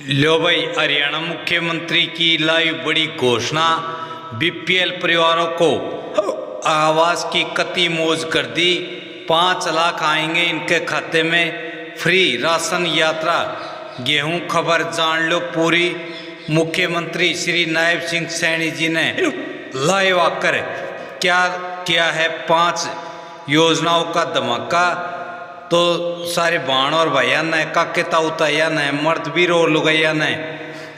लो भाई, हरियाणा मुख्यमंत्री की लाइव बड़ी घोषणा। बीपीएल परिवारों को आवास की कती मौज कर दी। 5 लाख आएंगे इनके खाते में। फ्री राशन यात्रा गेहूं खबर जान लो पूरी। मुख्यमंत्री श्री नायब सिंह सैनी जी ने लाइव आकर क्या किया है 5 योजनाओं का धमाका। तो सारे बाण और भैया ने काके ताऊताया ने मर्द भी रो लुगैया ने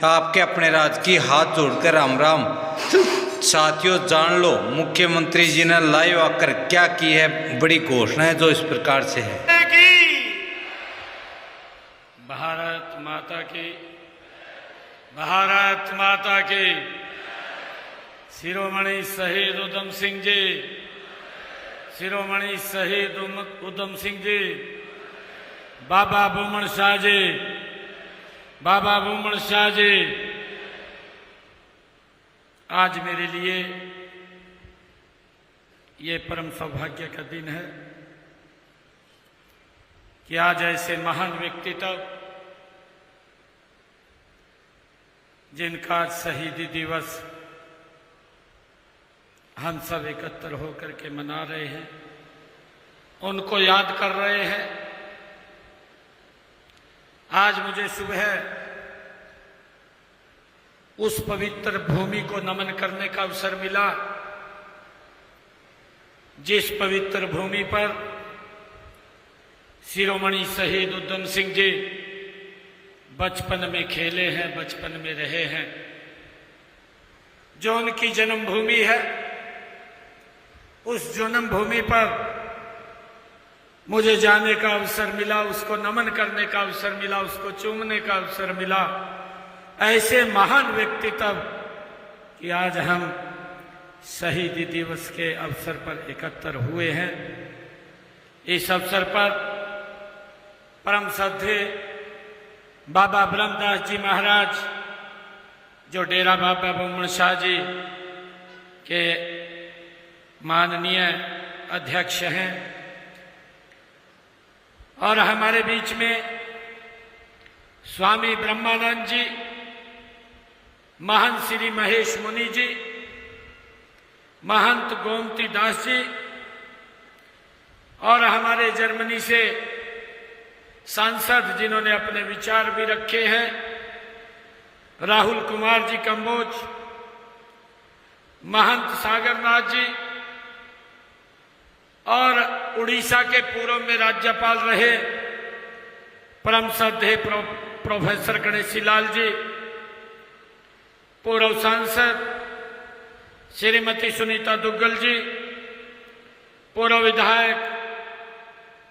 आपके अपने राज की हाथ जोड़कर राम राम। साथियों, जान लो मुख्यमंत्री जी ने लाइव आकर क्या की है बड़ी घोषणाएं, जो इस प्रकार से है। भारत माता की, भारत माता की। शिरोमणि शहीद उधम सिंह जी, शिरोमणि शहीद उधम सिंह जी, बाबा भूमन शाह जी, बाबा भूमन शाह जी। आज मेरे लिए ये परम सौभाग्य का दिन है कि आज ऐसे महान व्यक्तित्व जिनका शहीदी दिवस हम सब एकत्र होकर के मना रहे हैं, उनको याद कर रहे हैं। आज मुझे सुबह उस पवित्र भूमि को नमन करने का अवसर मिला जिस पवित्र भूमि पर शिरोमणि शहीद उधम सिंह जी बचपन में खेले हैं, बचपन में रहे हैं। जो उनकी जन्मभूमि है, उस जन्मभूमि पर मुझे जाने का अवसर मिला, उसको नमन करने का अवसर मिला, उसको चूमने का अवसर मिला। ऐसे महान व्यक्तित्व कि आज हम शहीदी दिवस के अवसर पर एकत्र हुए हैं। इस अवसर पर परम श्रद्धेय बाबा ब्रह्मदास जी महाराज, जो डेरा बाबा भूमन शाह जी के माननीय अध्यक्ष हैं, और हमारे बीच में स्वामी ब्रह्मानंद जी, महंत श्री महेश मुनि जी, महंत गोमती दास जी, और हमारे जर्मनी से सांसद जिन्होंने अपने विचार भी रखे हैं, राहुल कुमार जी कंबोज, महंत सागरनाथ जी, और उड़ीसा के पूर्व में राज्यपाल रहे परम श्रद्धेय प्रोफेसर गणेशी लाल जी, पूर्व सांसद श्रीमती सुनीता दुग्गल जी, पूर्व विधायक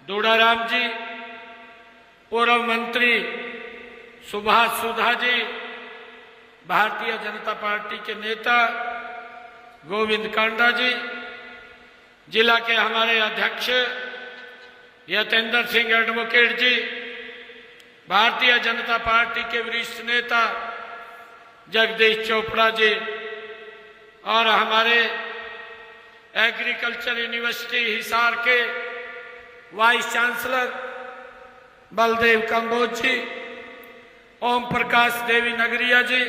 दूड़ाराम जी, पूर्व मंत्री सुभाष सुधा जी, भारतीय जनता पार्टी के नेता गोविंद कांडा जी, जिला के हमारे अध्यक्ष यतेंद्र सिंह एडवोकेट जी, भारतीय जनता पार्टी के वरिष्ठ नेता जगदीश चोपड़ा जी, और हमारे एग्रीकल्चर यूनिवर्सिटी हिसार के वाइस चांसलर बलदेव कंबोज जी, ओम प्रकाश देवी नगरिया जी,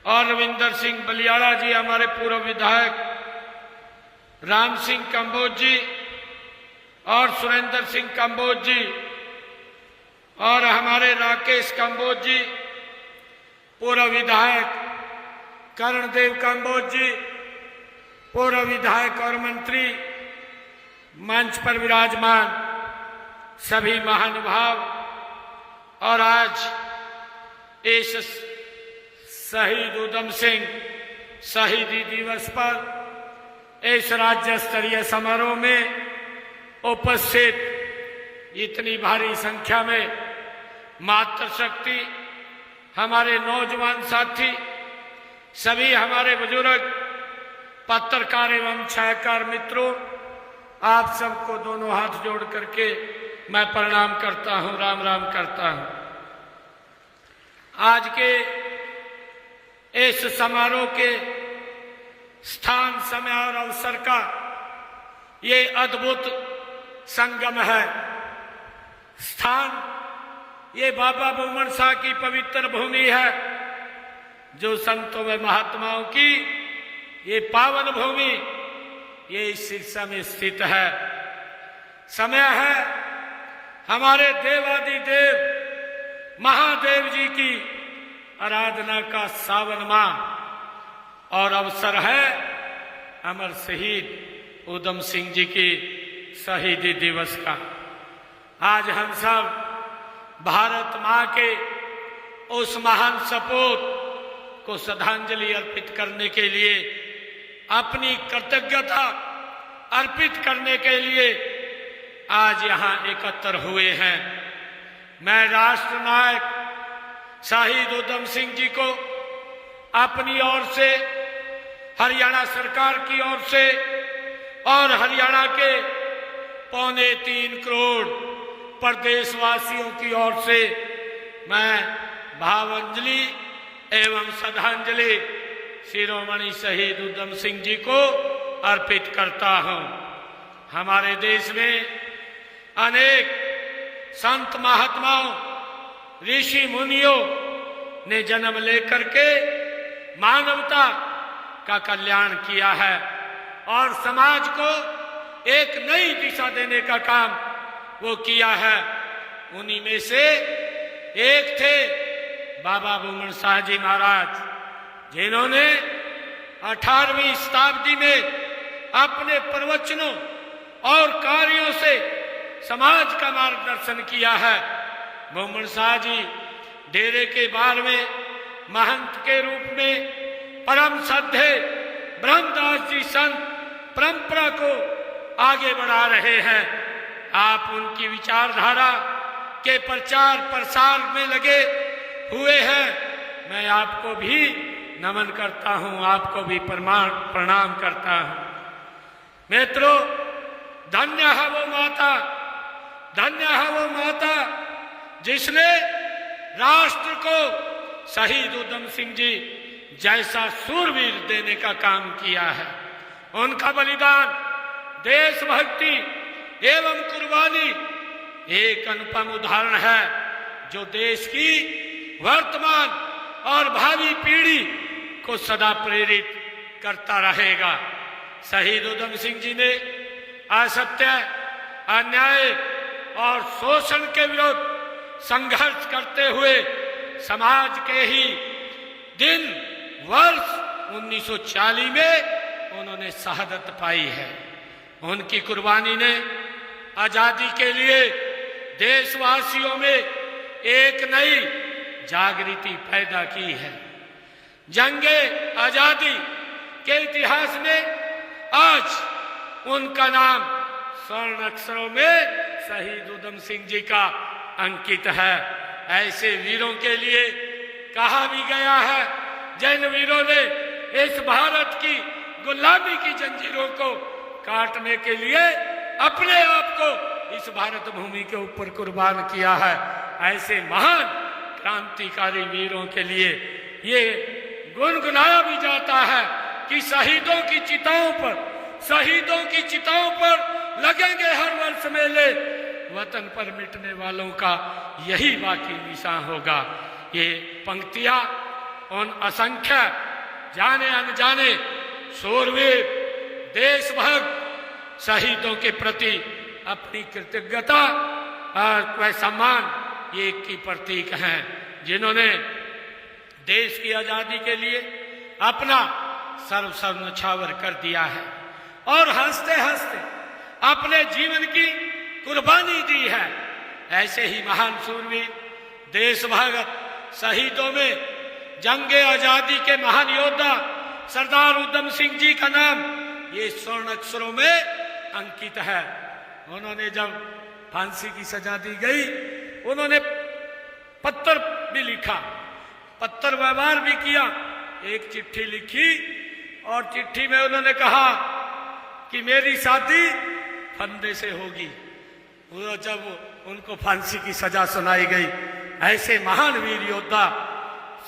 और रविंदर सिंह बलियाड़ा जी, हमारे पूर्व विधायक राम सिंह कंबोज जी, और सुरेंद्र सिंह कंबोज जी, और हमारे राकेश कंबोज जी, पूर्व विधायक कर्णदेव कंबोज जी, पूर्व विधायक और मंत्री, मंच पर विराजमान सभी महानुभाव, और आज इस शहीद उधम सिंह शहीदी दिवस पर इस राज्य स्तरीय समारोह में उपस्थित इतनी भारी संख्या में मातृशक्ति, हमारे नौजवान साथी, सभी हमारे बुजुर्ग, पत्रकार एवं छायाकार मित्रों, आप सबको दोनों हाथ जोड़ करके मैं प्रणाम करता हूं, राम राम करता हूं। आज के इस समारोह के स्थान, समय और अवसर का ये अद्भुत संगम है। स्थान ये बाबा बुमन शाह की पवित्र भूमि है, जो संतों व महात्माओं की ये पावन भूमि, ये इस सिरसा में स्थित है। समय है हमारे देवादिदेव महादेव जी की आराधना का सावन माह और अवसर है अमर शहीद उधम सिंह जी की शहीदी दिवस का। आज हम सब भारत मां के उस महान सपूत को श्रद्धांजलि अर्पित करने के लिए, अपनी कृतज्ञता अर्पित करने के लिए आज यहां एकत्र हुए हैं। मैं राष्ट्र नायक शहीद उधम सिंह जी को अपनी ओर से, हरियाणा सरकार की ओर से और हरियाणा के 3.25 करोड़ प्रदेशवासियों की ओर से मैं भावांजलि एवं श्रद्धांजलि शिरोमणि शहीद उधम सिंह जी को अर्पित करता हूं। हमारे देश में अनेक संत महात्माओं, ऋषि मुनियों ने जन्म लेकर के मानवता का कल्याण किया है और समाज को एक नई दिशा देने का काम वो किया है। उन्हीं में से एक थे बाबा बुमन शाह जी महाराज, जिन्होंने 18वीं शताब्दी में अपने प्रवचनों और कार्यों से समाज का मार्गदर्शन किया है। बुमन शाह जी डेरे के 12वें महंत के रूप में परम श्रद्धेय ब्रह्मदास जी संत परंपरा को आगे बढ़ा रहे हैं। आप उनकी विचारधारा के प्रचार प्रसार में लगे हुए हैं। मैं आपको भी नमन करता हूं, आपको भी प्रणाम करता हूं। मित्रों, धन्य है वो माता, धन्य है वो माता जिसने राष्ट्र को शहीद उधम सिंह जी जैसा सूरवीर देने का काम किया है। उनका बलिदान, देशभक्ति एवं कुर्बानी एक अनुपम उदाहरण है, जो देश की वर्तमान और भावी पीढ़ी को सदा प्रेरित करता रहेगा। शहीद उधम सिंह जी ने असत्य, अन्याय और शोषण के विरुद्ध संघर्ष करते हुए समाज के ही दिन वर्ष 1940 में उन्होंने शहादत पाई है। उनकी कुर्बानी ने आजादी के लिए देशवासियों में एक नई जागृति पैदा की है। जंगे आजादी के इतिहास में आज उनका नाम स्वर्ण अक्षरों में शहीद उधम सिंह जी का अंकित है। ऐसे वीरों के लिए कहा भी गया है, जिन वीरों ने इस भारत की गुलामी की जंजीरों को काटने के लिए अपने आप को इस भारत भूमि के ऊपर कुर्बान किया है। ऐसे महान क्रांतिकारी वीरों के लिए ये गुनगुनाया भी जाता है कि शहीदों की चिताओं पर लगेंगे हर वर्ष मेले, वतन पर मिटने वालों का यही बाकी निशान होगा। ये पंक्तियां उन असंख्य जाने अनजाने शूरवीर देशभक्त शहीदों के प्रति अपनी कृतज्ञता और सम्मान ये एक की प्रतीक हैं, जिन्होंने देश की आजादी के लिए अपना सर्वस्व न्यौछावर कर दिया है और हंसते हंसते अपने जीवन की कुर्बानी दी है। ऐसे ही महान शूरवीर देशभक्त शहीदों में जंगे आजादी के महान योद्धा सरदार उधम सिंह जी का नाम ये स्वर्ण अक्षरों में अंकित है। उन्होंने जब फांसी की सजा दी गई, उन्होंने पत्र भी लिखा, पत्र व्यवहार भी किया, एक चिट्ठी लिखी और चिट्ठी में उन्होंने कहा कि मेरी शादी फंदे से होगी। वो जब उनको फांसी की सजा सुनाई गई, ऐसे महान वीर योद्धा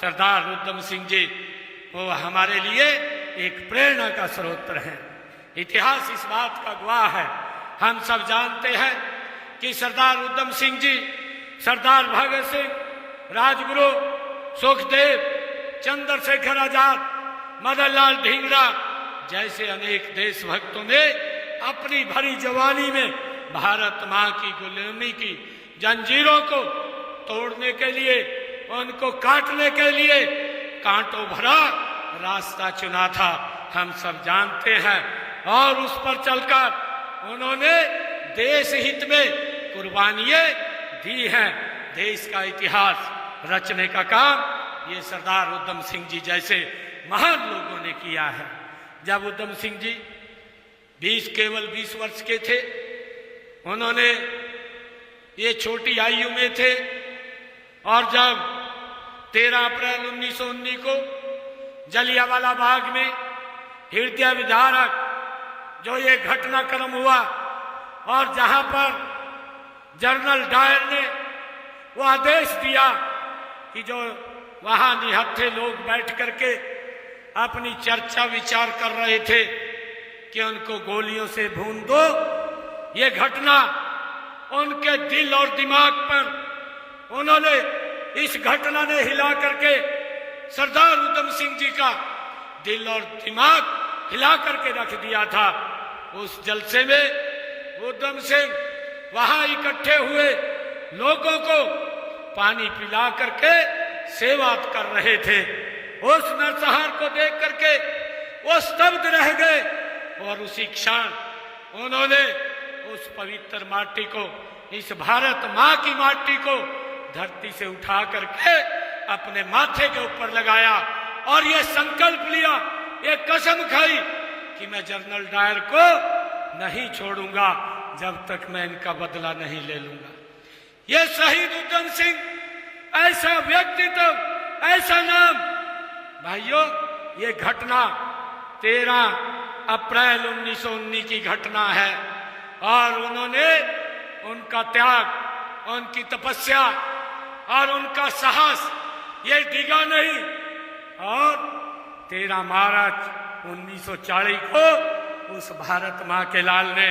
सरदार उधम सिंह जी वो हमारे लिए एक प्रेरणा का स्रोत है। इतिहास इस बात का गवाह है। हम सब जानते हैं कि सरदार उधम सिंह जी सरदार भगत सिंह, राजगुरु, सुखदेव, चंद्रशेखर आजाद, मदन लाल ढींगरा जैसे अनेक देशभक्तों ने अपनी भरी जवानी में भारत मां की गुलामी की जंजीरों को तोड़ने के लिए, उनको काटने के लिए कांटों भरा रास्ता चुना था, हम सब जानते हैं। और उस पर चलकर उन्होंने देश हित में कुर्बानियां दी हैं। देश का इतिहास रचने का काम ये सरदार उधम सिंह जी जैसे महान लोगों ने किया है। जब उधम सिंह जी केवल 20 वर्ष के थे, उन्होंने ये छोटी आयु में थे, और जब 13 अप्रैल 1919 को जलियांवाला बाग में हृदय विदारक जो ये घटनाक्रम हुआ, और जहां पर जनरल डायर ने वो आदेश दिया कि जो वहां निहत्थे लोग बैठ करके अपनी चर्चा विचार कर रहे थे कि उनको गोलियों से भून दो, ये घटना उनके दिल और दिमाग पर, उन्होंने इस घटना ने हिला करके सरदार उधम सिंह जी का दिल और दिमाग हिला करके रख दिया था। उस जलसे में उधम सिंह वहां इकट्ठे हुए लोगों को पानी पिला करके सेवा कर रहे थे। उस नरसंहार को देख करके वो स्तब्ध रह गए, और उसी क्षण उन्होंने उस पवित्र माटी को, इस भारत मां की माटी को धरती से उठा करके अपने माथे के ऊपर लगाया, और ये संकल्प लिया, ये कसम खाई कि मैं जनरल डायर को नहीं छोड़ूंगा जब तक मैं इनका बदला नहीं ले लूंगा। ये शहीद उधम सिंह ऐसा व्यक्तित्व, ऐसा नाम। भाइयों, ये घटना 13 अप्रैल 1919 की घटना है, और उन्होंने उनका त्याग, उनकी तपस्या और उनका साहस ये डिगा नहीं। और 13 मार्च 1940 को उस भारत मां के लाल ने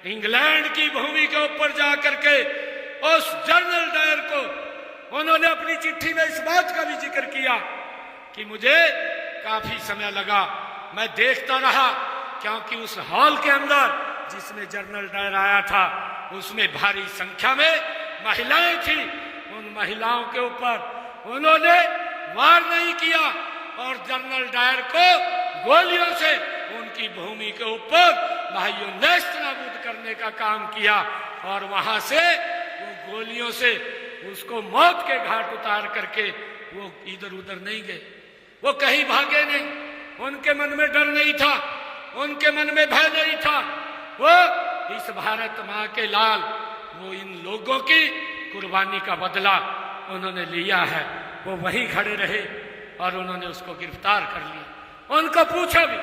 इंग्लैंड की भूमि के ऊपर जाकर के उस जनरल डायर को उन्होंने अपनी चिट्ठी में इस बात का भी जिक्र किया कि मुझे काफी समय लगा, मैं देखता रहा, क्योंकि उस हॉल के अंदर जिसमें जनरल डायर आया था उसमें भारी संख्या में महिलाएं थी। उन महिलाओं के ऊपर उन्होंने वार नहीं किया, और जनरल डायर को गोलियों से उनकी भूमि के ऊपर भाइयों नेस्त नाबूद करने का काम किया, और वहां से वो गोलियों से उसको मौत के घाट उतार करके वो इधर उधर नहीं गए, वो कहीं भागे नहीं, उनके मन में डर नहीं था, उनके मन में भय नहीं था। वो इस भारत मां के लाल, वो इन लोगों की कुर्बानी का बदला उन्होंने लिया है। वो वहीं खड़े रहे और उन्होंने उसको गिरफ्तार कर लिया। उनको पूछा भी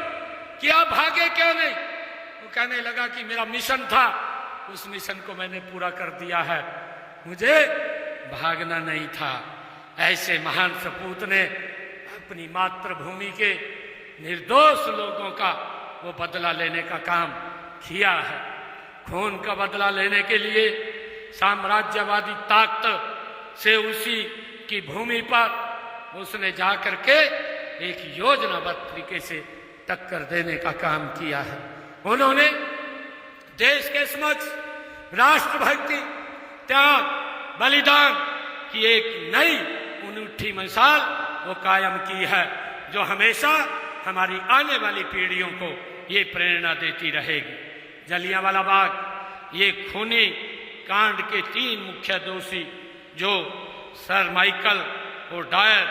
कि आप भागे क्यों नहीं? वो कहने लगा कि मेरा मिशन था, उस मिशन को मैंने पूरा कर दिया है, मुझे भागना नहीं था। ऐसे महान सपूत ने अपनी मातृभूमि के निर्दोष लोगों का वो बदला लेने का काम किया है। खून का बदला लेने के लिए साम्राज्यवादी ताकत से उसी की भूमि पर उसने जाकर के एक योजनाबद्ध तरीके से टक्कर देने का काम किया है। उन्होंने देश के समक्ष राष्ट्रभक्ति, त्याग, बलिदान की एक नई अनूठी मिसाल वो कायम की है, जो हमेशा हमारी आने वाली पीढ़ियों को ये प्रेरणा देती रहेगी। जलियांवाला बाग, ये खूनी कांड के 3 मुख्य दोषी जो सर माइकल और डायर,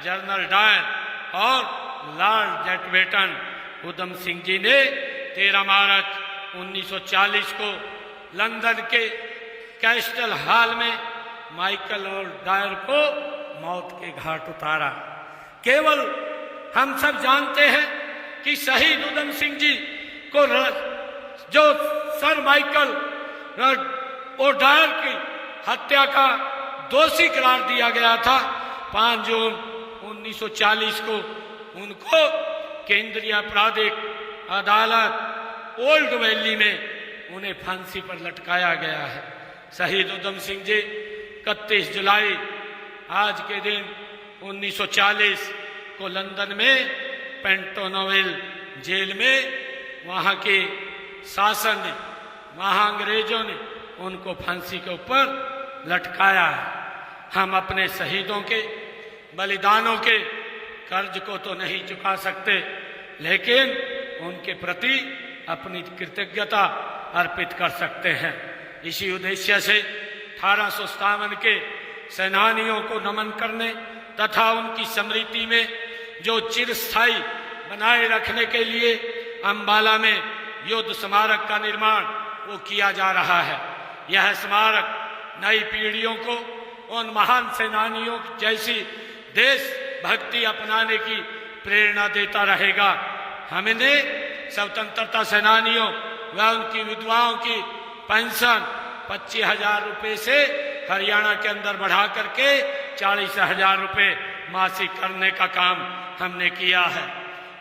जनरल डायर और लॉर्ड माउंटबेटन, उधम सिंह जी ने 13 मार्च 1940 को लंदन के कैस्टल हॉल में माइकल और डायर को मौत के घाट उतारा। केवल हम सब जानते हैं कि शहीद उधम सिंह जी को जो सर माइकल और डायर की हत्या का दोषी करार दिया गया था, 5 जून 1940 को उनको केंद्रीय आपराधिक अदालत ओल्ड वैली में उन्हें फांसी पर लटकाया गया है। शहीद उधम सिंह जी 31 जुलाई आज के दिन 1940 को लंदन में पेंटोनोविल जेल में वहाँ के शासन ने, वहाँ अंग्रेजों ने उनको फांसी के ऊपर लटकाया है। हम अपने शहीदों के बलिदानों के कर्ज को तो नहीं चुका सकते, लेकिन उनके प्रति अपनी कृतज्ञता अर्पित कर सकते हैं। इसी उद्देश्य से 1857 के सेनानियों को नमन करने तथा उनकी स्मृति में जो चिरस्थायी बनाए रखने के लिए अंबाला में युद्ध स्मारक का निर्माण वो किया जा रहा है। यह स्मारक नई पीढ़ियों को उन महान सेनानियों जैसी देशभक्ति अपनाने की प्रेरणा देता रहेगा। हमने स्वतंत्रता सेनानियों व उनकी विधवाओं की पेंशन 25,000 रुपये से हरियाणा के अंदर बढ़ा करके 40,000 रुपये मासिक करने का काम हमने किया है।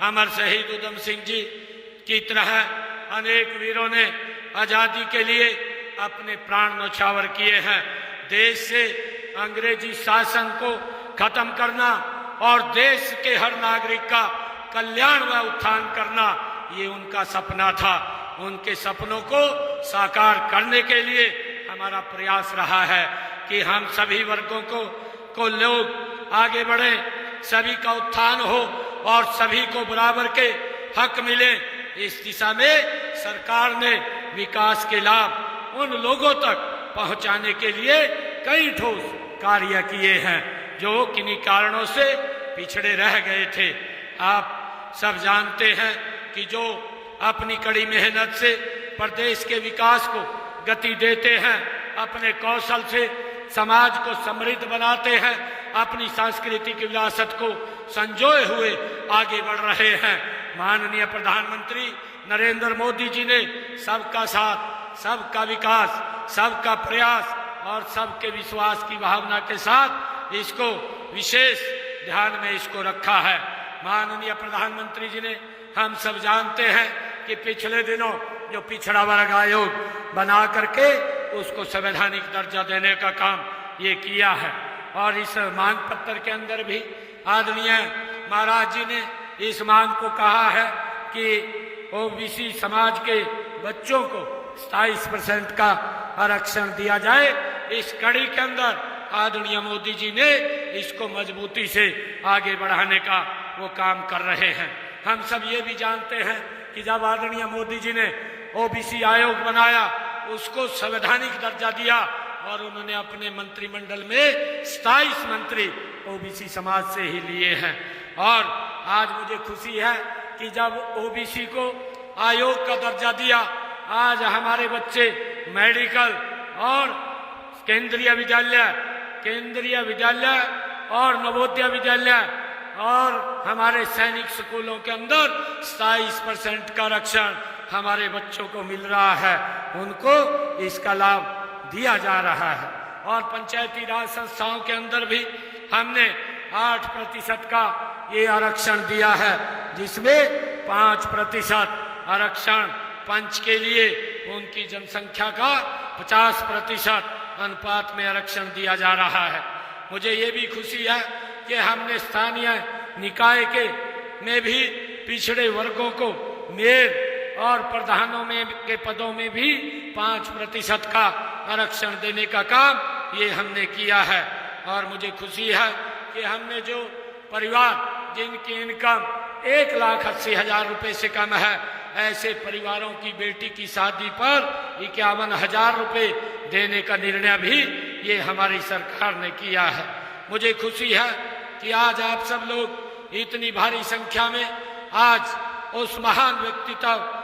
अमर शहीद उधम सिंह जी की तरह अनेक वीरों ने आजादी के लिए अपने प्राण न्यौछावर किए हैं। देश से अंग्रेजी शासन को खत्म करना और देश के हर नागरिक का कल्याण व उत्थान करना ये उनका सपना था। उनके सपनों को साकार करने के लिए हमारा प्रयास रहा है कि हम सभी वर्गों को लोग आगे बढ़े, सभी का उत्थान हो और सभी को बराबर के हक मिले। इस दिशा में सरकार ने विकास के लाभ उन लोगों तक पहुंचाने के लिए कई ठोस कार्य किए हैं जो किन्हीं कारणों से पिछड़े रह गए थे। आप सब जानते हैं कि जो अपनी कड़ी मेहनत से प्रदेश के विकास को गति देते हैं, अपने कौशल से समाज को समृद्ध बनाते हैं, अपनी सांस्कृतिक विरासत को संजोए हुए आगे बढ़ रहे हैं। माननीय प्रधानमंत्री नरेंद्र मोदी जी ने सबका साथ, सबका विकास, सबका प्रयास और सबके विश्वास की भावना के साथ इसको विशेष ध्यान में इसको रखा है। माननीय प्रधानमंत्री जी ने, हम सब जानते हैं कि पिछले दिनों जो पिछड़ा वर्ग आयोग बना करके उसको संवैधानिक दर्जा देने का काम ये किया है और इस मांग पत्र के अंदर भी आदरणीय महाराज जी ने इस मांग को कहा है कि ओबीसी समाज के बच्चों को 27% का आरक्षण दिया जाए। इस कड़ी के अंदर आदरणीय मोदी जी ने इसको मजबूती से आगे बढ़ाने का वो काम कर रहे हैं। हम सब ये भी जानते हैं कि जब आदरणीय मोदी जी ने ओबीसी आयोग बनाया, उसको संवैधानिक दर्जा दिया और उन्होंने अपने मंत्रिमंडल में 27 मंत्री ओबीसी समाज से ही लिए हैं। और आज मुझे खुशी है कि जब ओबीसी को आयोग का दर्जा दिया, आज हमारे बच्चे मेडिकल और केंद्रीय विद्यालय और नवोदय विद्यालय और हमारे सैनिक स्कूलों के अंदर 27% का आरक्षण हमारे बच्चों को मिल रहा है, उनको इसका लाभ दिया जा रहा है। और पंचायती राज संस्थाओं के अंदर भी हमने 8% का ये आरक्षण दिया है, जिसमें 5% आरक्षण पंच के लिए उनकी जनसंख्या का 50% अनुपात में आरक्षण दिया जा रहा है। मुझे ये भी खुशी है कि हमने स्थानीय निकाय में भी पिछड़े वर्गों को मेयर और प्रधानों में के पदों में भी 5% का आरक्षण देने का काम ये हमने किया है। और मुझे खुशी है कि हमने जो परिवार जिनकी इनकम 1,80,000 रुपये से कम है, ऐसे परिवारों की बेटी की शादी पर 51,000 रुपये देने का निर्णय भी ये हमारी सरकार ने किया है। मुझे खुशी है कि आज आप सब लोग इतनी भारी संख्या में आज उस महान व्यक्तित्व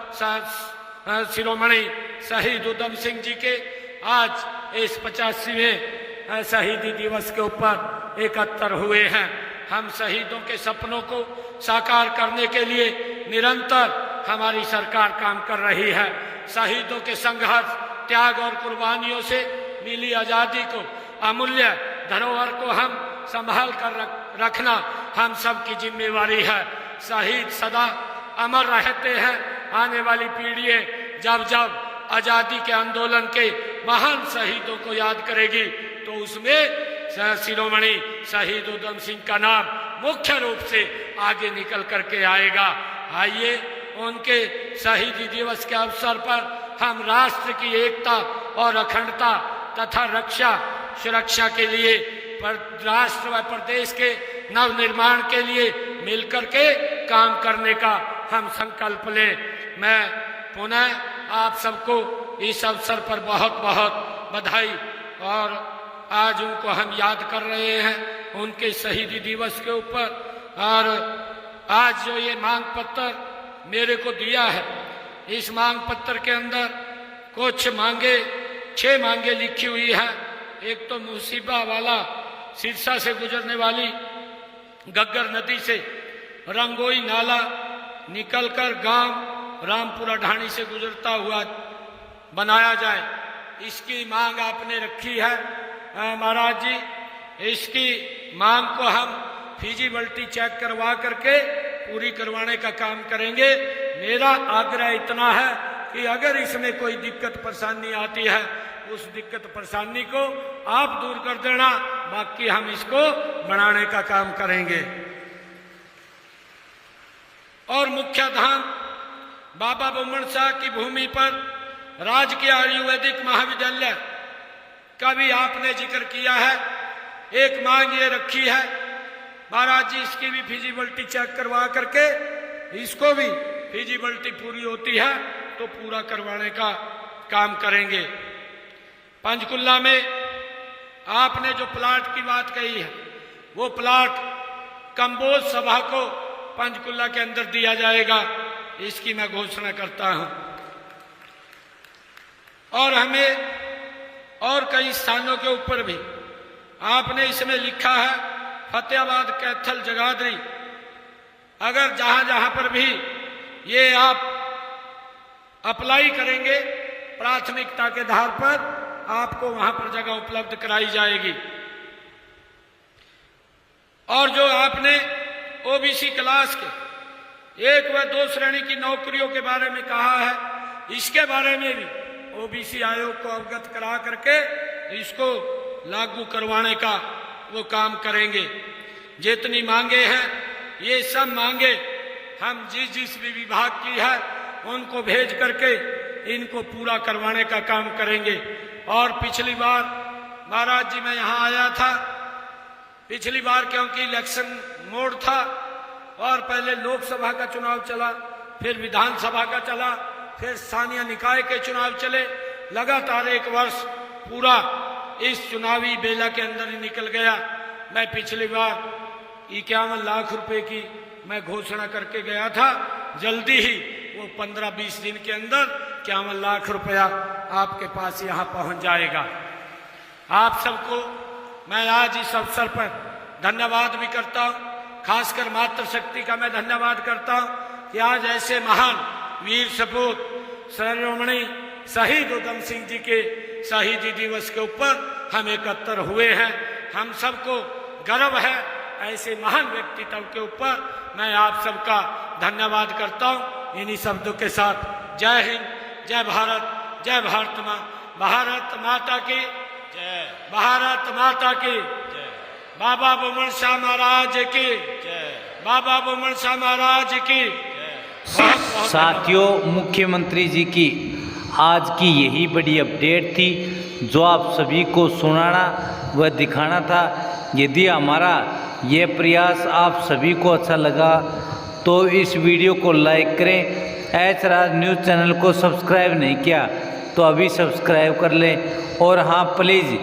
शिरोमणि शहीद उधम सिंह जी के आज इस 85वें शहीदी दिवस के ऊपर एकत्र हुए हैं। हम शहीदों के सपनों को साकार करने के लिए निरंतर हमारी सरकार काम कर रही है। शहीदों के संघर्ष, त्याग और कुर्बानियों से मिली आजादी को, अमूल्य धरोहर को हम संभाल कर रखना हम सब की जिम्मेवारी है। शहीद सदा अमर रहते हैं। आने वाली पीढ़ियां जब जब आजादी के आंदोलन के महान शहीदों को याद करेगी, तो उसमें शिरोमणि शहीद उधम सिंह का नाम मुख्य रूप से आगे निकल करके आएगा। आइए उनके शहीदी दिवस के अवसर पर हम राष्ट्र की एकता और अखंडता तथा रक्षा सुरक्षा के लिए राष्ट्र व प्रदेश के नव निर्माण के लिए मिलकर के काम करने का हम संकल्प लें। मैं पुनः आप सबको इस अवसर पर बहुत बहुत बधाई, और आज उनको हम याद कर रहे हैं उनके शहीदी दिवस के ऊपर। और आज जो ये मांग पत्र मेरे को दिया है, इस मांग पत्र के अंदर कुछ मांगे 6 मांगे लिखी हुई है। एक तो मुसीबा वाला सिरसा से गुजरने वाली गग्गर नदी से रंगोई नाला निकलकर गांव रामपुरा ढाणी से गुजरता हुआ बनाया जाए, इसकी मांग आपने रखी है महाराज जी। इसकी मांग को हम फिजिबिलिटी चेक करवा करके पूरी करवाने का काम करेंगे। मेरा आग्रह इतना है कि अगर इसमें कोई दिक्कत परेशानी आती है, उस दिक्कत परेशानी को आप दूर कर देना, बाकी हम इसको बनाने का काम करेंगे। और मुख्य धाम बाबा बुम्मन शाह की भूमि पर राजकीय आयुर्वेदिक महाविद्यालय का भी आपने जिक्र किया है। एक मांग ये रखी है महाराज जी, इसकी भी फिजिबिलिटी चेक करवा करके इसको भी फिजिबिलिटी पूरी होती है तो पूरा करवाने का काम करेंगे। पंचकुला में आपने जो प्लाट की बात कही है, वो प्लाट कंबोज सभा को पंचकुला के अंदर दिया जाएगा, इसकी मैं घोषणा करता हूं। और हमें और कई स्थानों के ऊपर भी आपने इसमें लिखा है, फतेहाबाद, कैथल, जगाधरी, अगर जहां जहां पर भी ये आप अप्लाई करेंगे प्राथमिकता के आधार पर आपको वहां पर जगह उपलब्ध कराई जाएगी। और जो आपने ओबीसी क्लास के 1 व 2 श्रेणी की नौकरियों के बारे में कहा है, इसके बारे में भी ओबीसी आयोग को अवगत करा करके इसको लागू करवाने का वो काम करेंगे। जितनी मांगे हैं ये सब मांगे हम जिस भी विभाग की है उनको भेज करके इनको पूरा करवाने का काम करेंगे। और पिछली बार महाराज जी मैं यहाँ आया था, पिछली बार क्योंकि इलेक्शन मोड था और पहले लोकसभा का चुनाव चला, फिर विधानसभा का चला, फिर स्थानीय निकाय के चुनाव चले, लगातार 1 वर्ष पूरा इस चुनावी बेला के अंदर ही निकल गया। मैं पिछली बार 51 लाख रुपए की मैं घोषणा करके गया था, जल्दी ही वो 15-20 दिन के अंदर 51 लाख रुपया आपके पास यहाँ पहुंच जाएगा। आप सबको मैं आज इस अवसर पर धन्यवाद भी करता हूँ, खासकर मातृशक्ति का मैं धन्यवाद करता हूँ कि आज ऐसे महान वीर सपूत शिरोमणि शहीद उधम सिंह जी के शहीदी दिवस के ऊपर हम एकत्र हुए हैं। हम सबको गर्व है ऐसे महान व्यक्तित्व के ऊपर। मैं आप सबका धन्यवाद करता हूँ। इन्हीं शब्दों के साथ जय हिंद, जय भारत, जय भारत माता की जय, भारत माता की जय, बाबा बुम्मन शाह महाराज की जय, बाबा बुम्मन शाह महाराज की जय। साथियों, मुख्यमंत्री जी की आज की यही बड़ी अपडेट थी जो आप सभी को सुनाना व दिखाना था। यदि हमारा ये प्रयास आप सभी को अच्छा लगा तो इस वीडियो को लाइक करें। एच राज न्यूज़ चैनल को सब्सक्राइब नहीं किया तो अभी सब्सक्राइब कर लें। और हाँ, प्लीज़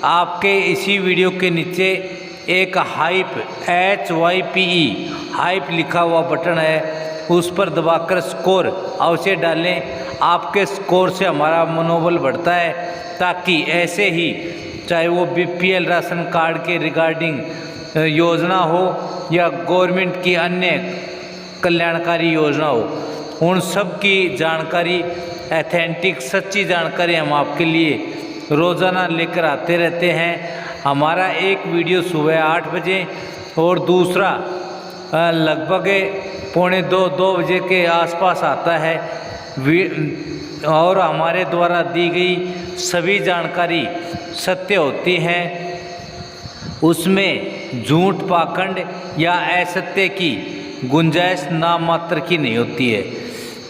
आपके इसी वीडियो के नीचे एक हाइप HYPE हाइप लिखा हुआ बटन है, उस पर दबाकर स्कोर अवश्य डालें। आपके स्कोर से हमारा मनोबल बढ़ता है, ताकि ऐसे ही चाहे वो BPL राशन कार्ड के रिगार्डिंग योजना हो या गवर्नमेंट की अन्य कल्याणकारी योजना हो, उन सब की जानकारी, ऑथेंटिक सच्ची जानकारी हम आपके लिए रोज़ाना लेकर आते रहते हैं। हमारा एक वीडियो सुबह 8 बजे और दूसरा लगभग 1:45-2 बजे के आसपास आता है। और हमारे द्वारा दी गई सभी जानकारी सत्य होती हैं, उसमें झूठ, पाखंड या असत्य की गुंजाइश नाम मात्र की नहीं होती है।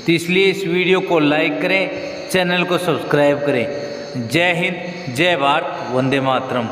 तो इसलिए इस वीडियो को लाइक करें, चैनल को सब्सक्राइब करें। जय हिंद, जय भारत, वंदे मातरम।